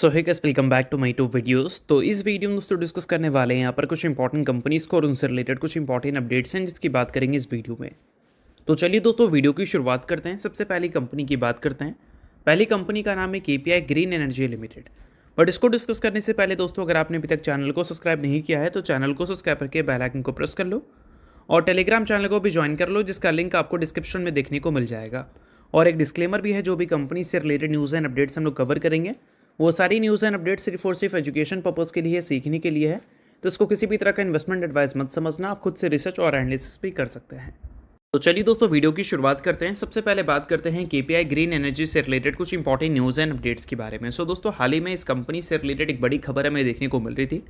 So hey guys, welcome back to my two videos. तो इस video में दोस्तों डिस्कस करने वाले हैं यहाँ पर कुछ इंपॉर्टेंट कंपनीज को और उनसे रिलेटेड कुछ इंपॉर्टेंट अपडेट्स हैं जिसकी बात करेंगे इस वीडियो में। तो चलिए दोस्तों वीडियो की शुरुआत करते हैं। सबसे पहली कंपनी की बात करते हैं। पहली कंपनी का नाम है KPI green energy limited. But इसको डिस्कस करने से पहले दोस्तों, अगर आपने अभी तक चैनल को सब्सक्राइब नहीं किया है तो चैनल को सब्सक्राइब करके बेल आइकन को प्रेस कर लो और टेलीग्राम चैनल को भी ज्वाइन कर लो, जिसका लिंक आपको डिस्क्रिप्शन में देखने को मिल जाएगा। और एक डिस्क्लेमर भी है, जो भी कंपनी से रिलेटेड न्यूज़ एंड अपडेट्स हम लोग कवर करेंगे वो सारी न्यूज़ एंड अपडेट्स सिर्फ और सिर्फ एजुकेशन पर्पज़ के लिए, सीखने के लिए है। तो इसको किसी भी तरह का इन्वेस्टमेंट एडवाइस मत समझना, आप खुद से रिसर्च और एनालिसिस भी कर सकते हैं। तो चलिए दोस्तों वीडियो की शुरुआत करते हैं। सबसे पहले बात करते हैं केपीआई ग्रीन एनर्जी से रिलेटेड कुछ इंपॉर्टेंट न्यूज़ एंड अपडेट्स के बारे में। सो दोस्तों, हाल ही में इस कंपनी से रिलेटेड एक बड़ी खबर हमें देखने को मिल रही थी।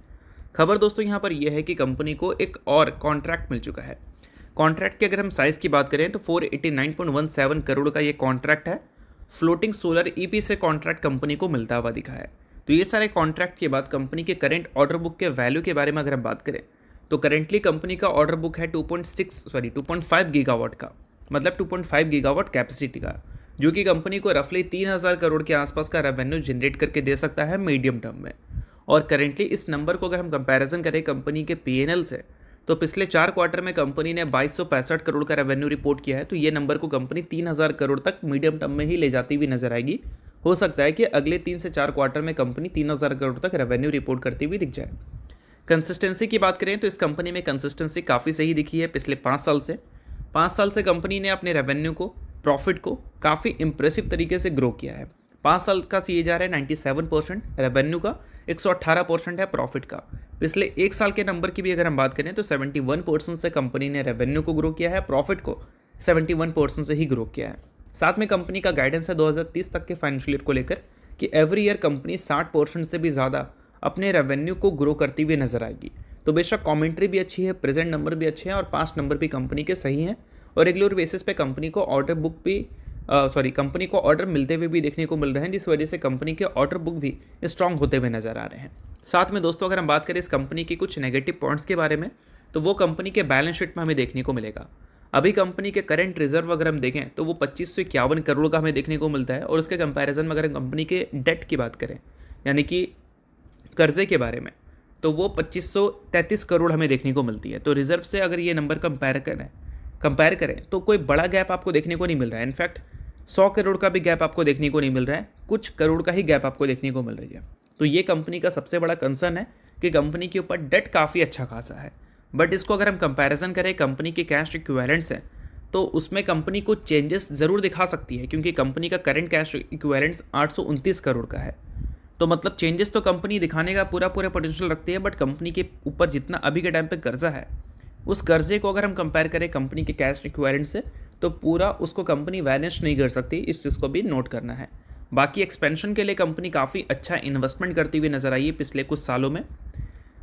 खबर दोस्तों यहाँ पर यह है कि कंपनी को एक और कॉन्ट्रैक्ट मिल चुका है। कॉन्ट्रैक्ट की अगर हम साइज़ की बात करें तो 489.17 करोड़ का ये कॉन्ट्रैक्ट है। फ्लोटिंग सोलर ईपी से कॉन्ट्रैक्ट कंपनी को मिलता हुआ दिखा है। तो ये सारे कॉन्ट्रैक्ट के बाद कंपनी के करंट ऑर्डर बुक के वैल्यू के बारे में अगर हम बात करें तो करेंटली कंपनी का ऑर्डर बुक है 2.5 गीगावाट का, मतलब 2.5 गीगावाट कैपेसिटी का, जो कि कंपनी को रफली 3000 करोड़ के आसपास का रेवेन्यू जनरेट करके दे सकता है मीडियम टर्म में। और करेंटली इस नंबर को अगर हम कंपैरिजन करें कंपनी के पीएनएल से, तो पिछले 4 क्वार्टर में कंपनी ने 2265 करोड़ का रेवेन्यू रिपोर्ट किया है। तो ये नंबर को कंपनी 3000 करोड़ तक मीडियम टर्म में ही ले जाती हुई नजर आएगी। हो सकता है कि अगले 3 से 4 क्वार्टर में कंपनी 3000 करोड़ तक रेवेन्यू रिपोर्ट करती हुई दिख जाए। कंसिस्टेंसी की बात करें तो इस कंपनी में कंसिस्टेंसी काफ़ी सही दिखी है पिछले 5 साल से कंपनी ने अपने रेवेन्यू को, प्रॉफिट को काफ़ी इंप्रेसिव तरीके से ग्रो किया है। 5 साल का CAGR है 97% रेवेन्यू का, 118% है प्रॉफिट का। पिछले 1 साल के नंबर की भी अगर हम बात करें तो 71% से कंपनी ने रेवेन्यू को ग्रो किया है, प्रॉफिट को 71% से ही ग्रो किया है। साथ में कंपनी का गाइडेंस है 2030 तक के फाइनेंशियल ईयर को लेकर कि एवरी ईयर कंपनी 60% से भी ज़्यादा अपने रेवेन्यू को ग्रो करती हुई नजर आएगी। तो बेशक कमेंट्री भी अच्छी है, प्रेजेंट नंबर भी अच्छे हैं और पास्ट नंबर भी कंपनी के सही हैं। और रेगुलर बेसिस पे कंपनी को ऑर्डर बुक भी कंपनी को ऑर्डर मिलते हुए भी देखने को मिल रहे हैं, जिस वजह से कंपनी के ऑर्डर बुक भी स्ट्रांग होते हुए नजर आ रहे हैं। साथ में दोस्तों, अगर हम बात करें इस कंपनी के कुछ नेगेटिव पॉइंट्स के बारे में, तो वो कंपनी के बैलेंस शीट में हमें देखने को मिलेगा। अभी कंपनी के करंट रिजर्व अगर हम देखें तो वो 2551 करोड़ का हमें देखने को मिलता है। और उसके कंपैरिजन में अगर हम कंपनी के डेट की बात करें, यानी कि कर्जे के बारे में, तो वो 2533 करोड़ हमें देखने को मिलती है। तो रिजर्व से अगर ये नंबर कंपेयर करें तो कोई बड़ा गैप आपको देखने को नहीं मिल रहा है। इनफैक्ट 100 करोड़ का भी गैप आपको देखने को नहीं मिल रहा है, कुछ करोड़ का ही गैप आपको देखने को मिल रही है। तो ये कंपनी का सबसे बड़ा कंसर्न है कि कंपनी के ऊपर डेट काफ़ी अच्छा खासा है। बट इसको अगर हम कंपैरिजन करें कंपनी के कैश इक्विवेलेंट्स है तो उसमें कंपनी को चेंजेस ज़रूर दिखा सकती है, क्योंकि कंपनी का करंट कैश इक्विवेलेंट्स 829 करोड़ का है। तो मतलब चेंजेस तो कंपनी दिखाने का पूरा पोटेंशियल रखती है, बट कंपनी के ऊपर जितना अभी के टाइम पे कर्जा है, उस कर्जे को अगर हम कंपेयर करें कंपनी के कैश इक्विवेलेंट से, तो पूरा उसको कंपनी वैनिश नहीं कर सकती। इस चीज़ को भी नोट करना है। बाकी एक्सपेंशन के लिए कंपनी काफ़ी अच्छा इन्वेस्टमेंट करती हुई नजर आई है पिछले कुछ सालों में।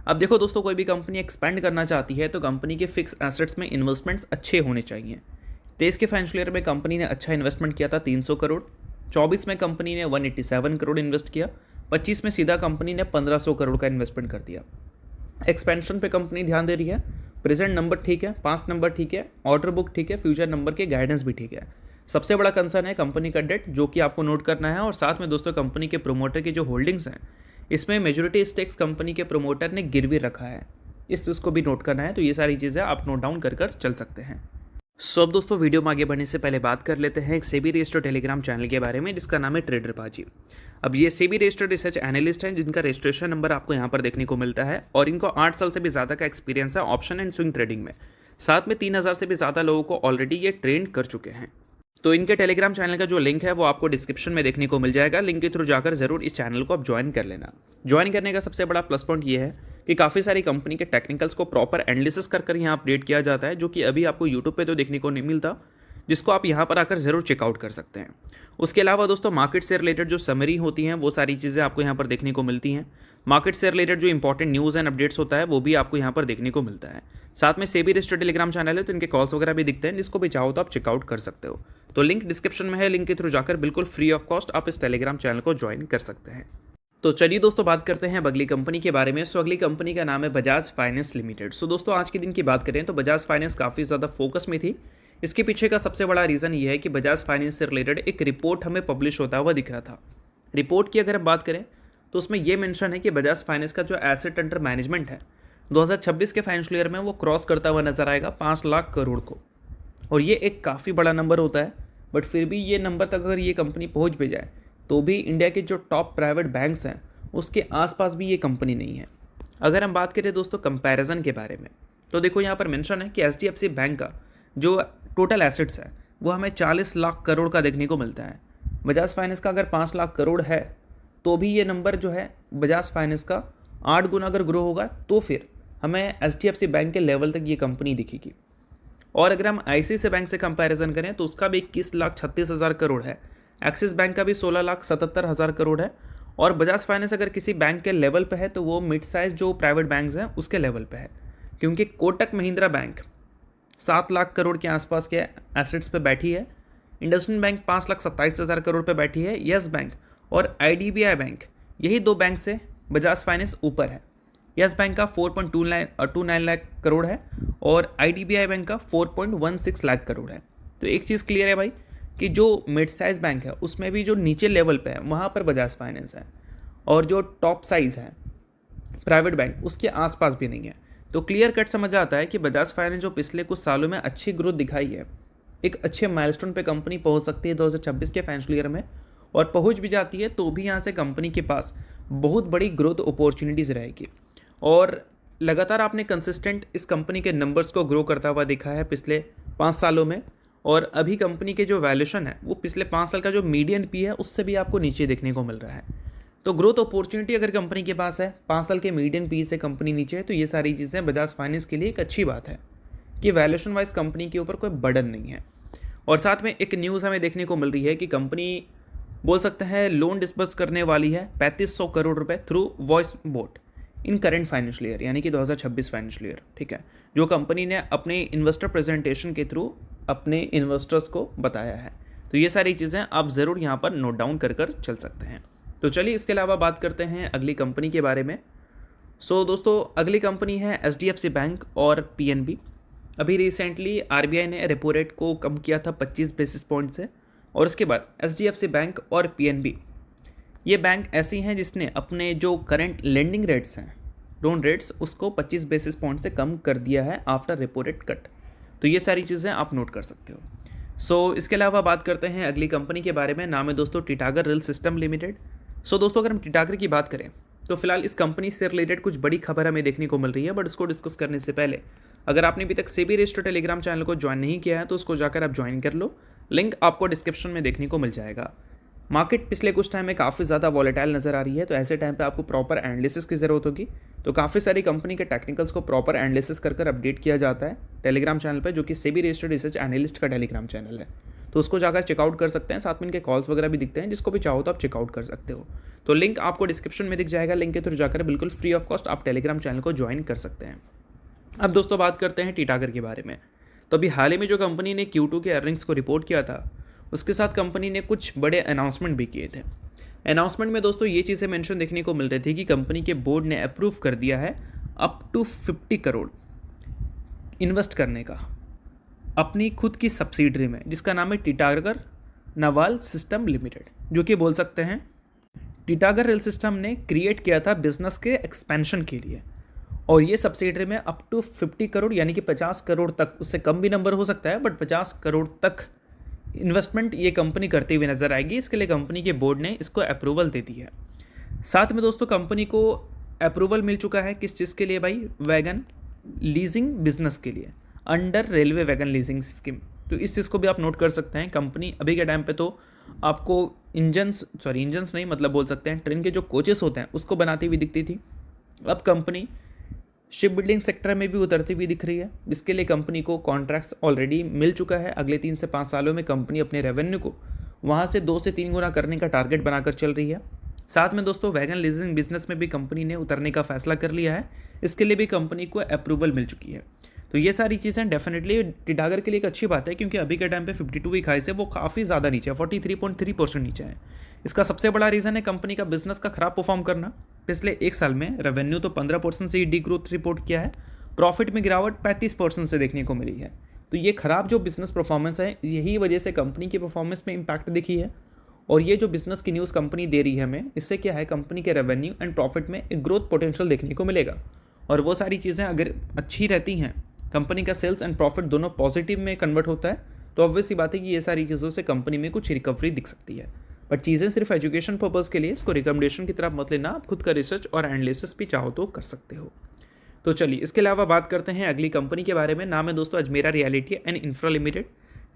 अब देखो दोस्तों, कोई भी कंपनी एक्सपेंड करना चाहती है तो कंपनी के फिक्स एसेट्स में इन्वेस्टमेंट्स अच्छे होने चाहिए। 23 के फाइनेंशियल ईयर में कंपनी ने अच्छा इन्वेस्टमेंट किया था 300 करोड़, 24 में कंपनी ने 187 करोड़ इन्वेस्ट किया, 25 में सीधा कंपनी ने 1500 करोड़ का इन्वेस्टमेंट कर दिया। एक्सपेंशन पे कंपनी ध्यान दे रही है। प्रेजेंट नंबर ठीक है, पास्ट नंबर ठीक है, ऑर्डर बुक ठीक है, फ्यूचर नंबर के गाइडेंस भी ठीक है। सबसे बड़ा कंसर्न है कंपनी का डेट, जो कि आपको नोट करना है। और साथ में दोस्तों, कंपनी के प्रोमोटर की जो होल्डिंग्स हैं, इसमें मेजोरिटी स्टेक्स कंपनी के प्रोमोटर ने गिरवी रखा है। इस चीज़ को भी नोट करना है। तो ये सारी चीज़ें आप नोट डाउन कर चल सकते हैं। सो अब दोस्तों, वीडियो में आगे बढ़ने से पहले बात कर लेते हैं एक सेबी रजिस्टर्ड टेलीग्राम चैनल के बारे में, जिसका नाम है ट्रेडर बाजी। अब ये सेबी रजिस्टर्ड रिसर्च एनालिस्ट हैं, जिनका रजिस्ट्रेशन नंबर आपको यहाँ पर देखने को मिलता है। और इनको 8 साल से भी ज़्यादा का एक्सपीरियंस है ऑप्शन एंड स्विंग ट्रेडिंग में। साथ में 3000 से भी ज़्यादा लोगों को ऑलरेडी ये ट्रेन कर चुके हैं। तो इनके टेलीग्राम चैनल का जो लिंक है वो आपको डिस्क्रिप्शन में देखने को मिल जाएगा। लिंक के थ्रू जाकर जरूर इस चैनल को आप ज्वाइन कर लेना। ज्वाइन करने का सबसे बड़ा प्लस पॉइंट ये है कि काफ़ी सारी कंपनी के टेक्निकल्स को प्रॉपर एनालिसिस कर यहाँ अपडेट किया जाता है, जो कि अभी आपको यूट्यूब पे तो देखने को नहीं मिलता, जिसको आप यहाँ पर आकर ज़रूर चेकआउट कर सकते हैं। उसके अलावा दोस्तों, मार्केट से रिलेटेड जो समरी होती हैं वो सारी चीज़ें आपको यहाँ पर देखने को मिलती हैं। मार्केट से रिलेटेड जो इंपॉर्टेंट न्यूज़ एंड अपडेट्स होता है वो भी आपको यहाँ पर देखने को मिलता है। साथ में सेबी रजिस्टर्ड टेलीग्राम चैनल है, तो इनके कॉल्स वगैरह भी दिखते हैं, जिसको भी चाहो तो आप चेकआउट कर सकते हो। तो लिंक डिस्क्रिप्शन में है, लिंक के थ्रू जाकर बिल्कुल फ्री ऑफ कॉस्ट आप इस टेलीग्राम चैनल को ज्वाइन कर सकते हैं। तो चलिए दोस्तों, बात करते हैं अगली कंपनी के बारे में। सो अगली कंपनी का नाम है बजाज फाइनेंस लिमिटेड। सो दोस्तों, आज के दिन की बात करें तो बजाज फाइनेंस काफ़ी ज़्यादा फोकस में थी। इसके पीछे का सबसे बड़ा रीज़न ये है कि बजाज फाइनेंस से रिलेटेड एक रिपोर्ट हमें पब्लिश होता हुआ दिख रहा था। रिपोर्ट की अगर बात करें तो उसमें ये मेंशन है कि बजाज फाइनेंस का जो एसेट अंडर मैनेजमेंट है 2026 के फाइनेंशियल ईयर में वो क्रॉस करता हुआ नजर आएगा 5 लाख करोड़ को। और ये एक काफ़ी बड़ा नंबर होता है, बट फिर भी ये नंबर तक अगर ये कंपनी पहुंच भी जाए तो भी इंडिया के जो टॉप प्राइवेट बैंक्स हैं उसके आसपास भी ये कंपनी नहीं है। अगर हम बात करें दोस्तों कंपैरिजन के बारे में, तो देखो यहाँ पर मेंशन है कि एचडीएफसी बैंक का जो टोटल एसेट्स है वो हमें 40 लाख करोड़ का देखने को मिलता है। बजाज फाइनेंस का अगर 5 लाख करोड़ है तो भी ये नंबर जो है बजाज फाइनेंस का 8 गुना अगर ग्रो होगा तो फिर हमें एचडीएफसी बैंक के लेवल तक ये कंपनी दिखेगी। और अगर हम आईसीआईसीआई बैंक से कंपैरिजन करें तो उसका भी 21,36,000 करोड़ है, एक्सिस बैंक का भी 16,77,000 करोड़ है, और बजाज फाइनेंस अगर किसी बैंक के लेवल पे है तो वो मिड साइज जो प्राइवेट बैंक्स हैं उसके लेवल पे है, क्योंकि कोटक महिंद्रा बैंक 7 लाख करोड़ के आसपास के एसेट्स पे बैठी है, इंडसइंड बैंक 5,27,000 करोड़ पे बैठी है, यस बैंक और आईडीबीआई बैंक यही दो बैंक से बजाज फाइनेंस ऊपर है। यस बैंक का 4.29 लाख करोड़ है और आईडीबीआई बैंक का 4.16 लाख करोड़ है। तो एक चीज़ क्लियर है भाई कि जो मिड साइज बैंक है उसमें भी जो नीचे लेवल पे है वहाँ पर बजाज फाइनेंस है, और जो टॉप साइज है प्राइवेट बैंक उसके आसपास भी नहीं है। तो क्लियर कट समझ आता है कि बजाज फाइनेंस जो पिछले कुछ सालों में अच्छी ग्रोथ दिखाई है, एक अच्छे माइलस्टोन पे कंपनी पहुंच सकती है 2026 के फाइनेंशियल ईयर में, और पहुंच भी जाती है तो भी यहाँ से कंपनी के पास बहुत बड़ी ग्रोथ अपॉर्चुनिटीज़ रहेगी। और लगातार आपने कंसिस्टेंट इस कंपनी के नंबर्स को ग्रो करता हुआ देखा है पिछले 5 सालों में, और अभी कंपनी के जो वैल्यूशन है वो पिछले 5 साल का जो मीडियन पी है उससे भी आपको नीचे देखने को मिल रहा है। तो ग्रोथ अपॉर्चुनिटी अगर कंपनी के पास है, 5 साल के मीडियन पी से कंपनी नीचे है, तो ये सारी चीज़ें बजाज फाइनेंस के लिए एक अच्छी बात है कि वैल्यूशन वाइज कंपनी के ऊपर कोई बर्डन नहीं है। और साथ में एक न्यूज़ हमें देखने को मिल रही है कि कंपनी बोल सकते हैं लोन डिस्बर्स करने वाली है 3500 करोड़ रुपए through voice boat in current financial year, यानी कि 2026 फाइनेंशियल ईयर। ठीक है, जो कंपनी ने अपने इन्वेस्टर प्रेजेंटेशन के थ्रू अपने इन्वेस्टर्स को बताया है। तो ये सारी चीज़ें आप ज़रूर यहाँ पर नोट डाउन कर चल सकते हैं। तो चलिए इसके अलावा बात करते हैं अगली कंपनी के बारे में। दोस्तों अगली कंपनी है एचडीएफसी बैंक और पीएनबी। अभी रिसेंटली आरबीआई ने रेपो रेट को कम किया था 25 बेसिस पॉइंट से, और उसके बाद एचडीएफसी बैंक और पीएनबी ये बैंक ऐसी हैं जिसने अपने जो करंट लेंडिंग रेट्स हैं, लोन रेट्स, उसको 25 बेसिस पॉइंट से कम कर दिया है आफ्टर रेपो रेट कट। तो ये सारी चीज़ें आप नोट कर सकते हो। इसके अलावा बात करते हैं अगली कंपनी के बारे में। नाम है दोस्तों टिटागर रेल सिस्टम लिमिटेड। दोस्तों अगर हम टिटागर की बात करें तो फिलहाल इस कंपनी से रिलेटेड कुछ बड़ी खबर हमें देखने को मिल रही है, बट इसको डिस्कस करने से पहले अगर आपने अभी तक सेबी रजिस्टर्ड टेलीग्राम चैनल को ज्वाइन नहीं किया है तो उसको जाकर आप ज्वाइन कर लो, लिंक आपको डिस्क्रिप्शन में देखने को मिल जाएगा। मार्केट पिछले कुछ टाइम में काफ़ी ज़्यादा वॉलेटाइल नज़र आ रही है, तो ऐसे टाइम पे आपको प्रॉपर एनालिसिस की ज़रूरत होगी। तो काफ़ी सारी कंपनी के टेक्निकल्स को प्रॉपर एनालिसिस कर अपडेट किया जाता है टेलीग्राम चैनल पे, जो कि सेबी रजिस्टर्ड रिसर्च एनालिस्ट का टेलीग्राम चैनल है। तो उसको जाकर चेकआउट कर सकते हैं, साथ में इनके कॉल्स वगैरह भी दिखते हैं, जिसको भी चाहो तो आप चेकआउट कर सकते हो। तो लिंक आपको डिस्क्रिप्शन में दिख जाएगा, लिंक के थ्रू जाकर बिल्कुल फ्री ऑफ कॉस्ट आप टेलीग्राम चैनल को ज्वाइन कर सकते हैं। अब दोस्तों बात करते हैं टिटागर के बारे में। तो अभी हाल ही में जो कंपनी ने Q2 के अर्निंग्स को रिपोर्ट किया था, उसके साथ कंपनी ने कुछ बड़े अनाउंसमेंट भी किए थे। अनाउंसमेंट में दोस्तों ये चीज़ें मेंशन देखने को मिल रही थी कि कंपनी के बोर्ड ने अप्रूव कर दिया है अप टू 50 करोड़ इन्वेस्ट करने का अपनी खुद की सब्सिडरी में, जिसका नाम है टिटागर नवाल सिस्टम लिमिटेड, जो कि बोल सकते हैं टिटागर रेल सिस्टम ने क्रिएट किया था बिजनेस के एक्सपेंशन के लिए। और ये सब्सिडरी में अप टू 50 करोड़ यानी कि 50 करोड़ तक, उससे कम भी नंबर हो सकता है, बट 50 करोड़ तक इन्वेस्टमेंट ये कंपनी करती हुई नजर आएगी। इसके लिए कंपनी के बोर्ड ने इसको अप्रूवल दे दी है। साथ में दोस्तों कंपनी को अप्रूवल मिल चुका है किस चीज़ के लिए भाई, वैगन लीजिंग बिजनेस के लिए under railway wagon leasing scheme. तो इस चीज़ को भी आप नोट कर सकते हैं। कंपनी अभी के टाइम पे तो आपको इंजन्स नहीं, मतलब बोल सकते हैं ट्रेन के जो कोचेस होते हैं उसको बनाती हुई दिखती थी। अब कंपनी शिप बिल्डिंग सेक्टर में भी उतरती हुई दिख रही है। इसके लिए कंपनी को कॉन्ट्रैक्ट्स ऑलरेडी मिल चुका है। अगले 3 से 5 सालों में कंपनी अपने रेवेन्यू को वहाँ से 2 से 3 गुना करने का टारगेट बनाकर चल रही है। साथ में दोस्तों वैगन लीजिंग बिजनेस में भी कंपनी ने उतरने का फैसला कर लिया है। इसके लिए भी कंपनी को अप्रूवल मिल चुकी है। तो ये सारी चीज़ें डेफिनेटली टिटागर के लिए एक अच्छी बात है, क्योंकि अभी के टाइम पे 52 वीक हाई से वो काफ़ी ज़्यादा नीचे है, 43.3% नीचे है। इसका सबसे बड़ा रीज़न है कंपनी का बिजनेस का खराब परफॉर्म करना। पिछले 1 साल में रेवेन्यू तो 15% से ही डी ग्रोथ रिपोर्ट किया है, प्रॉफिट में गिरावट 35% से देखने को मिली है। तो ये खराब जो बिजनेस परफॉर्मेंस है, यही वजह से कंपनी की परफॉर्मेंस में इम्पैक्ट दिखी है। और ये जो बिजनेस की न्यूज़ कंपनी दे रही है हमें, इससे क्या है कंपनी के रेवेन्यू एंड प्रॉफिट में एक ग्रोथ पोटेंशियल देखने को मिलेगा। और वो सारी चीज़ें अगर अच्छी रहती हैं, कंपनी का सेल्स एंड प्रॉफिट दोनों पॉजिटिव में कन्वर्ट होता है, तो ऑब्वियस सी बात है कि ये सारी चीज़ों से कंपनी में कुछ रिकवरी दिख सकती है। बट चीज़ें सिर्फ एजुकेशन पर्पज़ के लिए, इसको रिकमेंडेशन की तरफ मत लेना, आप खुद का रिसर्च और एनालिसिस भी चाहो तो कर सकते हो। तो चलिए इसके अलावा बात करते हैं अगली कंपनी के बारे में। नाम है दोस्तों Ajmera reality and infra limited.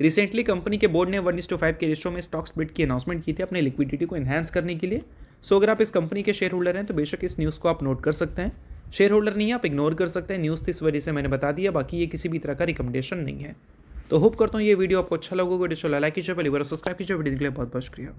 Recently company के बोर्ड ने 1:5 के रेशो में स्टॉक स्प्लिट की अनाउंसमेंट की थी अपने लिक्विडिटी को एनहांस करने के लिए। सो अगर आप इस कंपनी के शेयर होल्डर हैं तो बेशक इस न्यूज़ को आप नोट कर सकते हैं। शेयर होल्डर नहीं है आप इग्नोर कर सकते हैं, न्यूज़ थी इस वजह से मैंने बता दिया, बाकी ये किसी भी तरह का रिकमेंडेशन नहीं है। तो होप करता हूँ ये वीडियो आपको अच्छा लगा। वीडियो लाइक कीजिए, सब्सक्राइब कीजिए। वीडियो के लिए बहुत बहुत शुक्रिया।